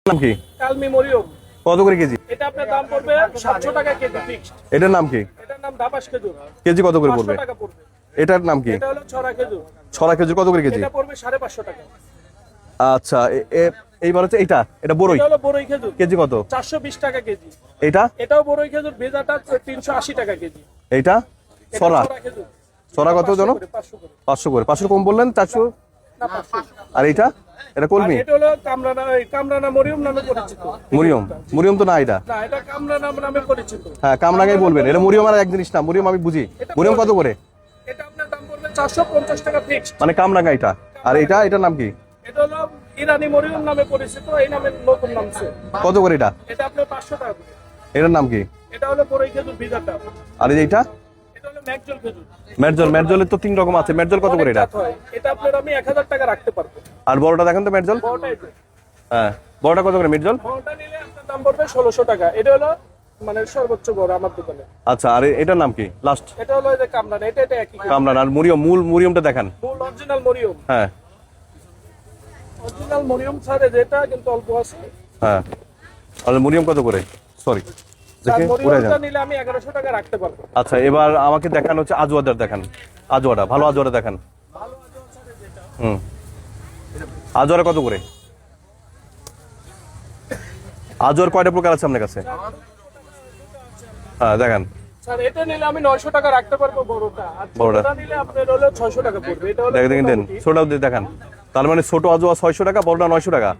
নাম কি? কালমি মরিয়ম। কত করে কেজি? এটা আপনার দাম পড়বে 700 টাকা কেজি ফিক্সড। এটার নাম কি? এটার নাম দাবাস খেজুর। কেজি কত করে পড়বে? 500 টাকা পড়বে। এটার নাম কি? এটা হলো ছড়া খেজুর। ছড়া খেজুর কত করে কেজি? এটা পড়বে 550 টাকা। আচ্ছা, এইবার হচ্ছে এটা বড়ই। এটা হলো বড়ই খেজুর। কেজি কত? 420 টাকা কেজি। এটা? এটাও বড়ই খেজুর, ভেজাটা 380 টাকা কেজি। এইটা? এটা ছড়া। খেজুর। ছড়া কত জন? 500 করে। 500 করে। 500 কম বললেন, 400। না 500। আর এটা? এটা আর কলমি? এটা হলো কামরানা মরিয়ম নামে পরিচিত। মুরিয়ম তো না এটা। না, এটা কামরানা নামে পরিচিত। হ্যাঁ, কামরাঙ্গাই বলবেন। এটা মুরিয়ম আর এক জিনিস না। মুরিয়ম আমি বুঝি। মুরিয়ম কত করে? এটা আপনার দাম পড়বে 450 টাকা ফিক্সড। মানে কামরাঙ্গা এটা। আর এটার নাম কি? এটা হলো ইরানি মরিয়ম নামে পরিচিত, এই নামে নতুন নামছে। কত করে এটা? এটা আপনার 500 টাকা করে। এটার নাম কি? এটা হলো বড়ই খেজুর ভেজাটা। আর এইটা? এটা হলো ম্যাকজল খেজুর। মেরজলের তো 3 রকম আছে। মেরজল কত করে এটা? অনেক জাত হয়। এটা আপনার আমি 1000 টাকা রাখতে পারবো। আর বড়টা দেখেন তো মেরজল। বড়টা এটা। হ্যাঁ, বড়টা কত করে মেরজল? বড়টা নিলে আপনার দাম পড়বে 1600 টাকা। এটা হলো মানে সর্বোচ্চ বড় আমার দোকানে। আচ্ছা, আর এটার নাম কি লাস্ট? এটা হলো এই যে কামরানা, এটা একই। কামরান। আর মূল মুরিয়মটা দেখান। মূল অরিজিনাল মরিয়ম। হ্যাঁ অরিজিনাল মরিয়ম ছাড়ে যেটা কিন্তু অল্প আছে। হ্যাঁ। আর মুরিয়ম কত করে? সরি, তার দেখে পুরো মরিয়মটা যান। নিলে আমি 1100 টাকা রাখতে পারবো। আচ্ছা, এবার আমাকে দেখান হচ্ছে আজওয়াদার দেখান। আজওয়াদা, ভালো আজওয়াদা দেখান। ভালো আছে ছাড়ে যেটা। আজওয়ারা কত করে? আজওয়ার কয়টা প্রকার আছে আপনার কাছে? হ্যাঁ দেখান। স্যার এটা নিলে আমি 900 টাকা রাখতে পারবো বড়টা। আর বড়টা? ছোটটা নিলে আপনার হলো 600 টাকা পড়বে। এটা হলো দেখেন, ছোটটাও দেখান। তার মানে ছোট আজওয়া 600 টাকা, বড়টা 900 টাকা।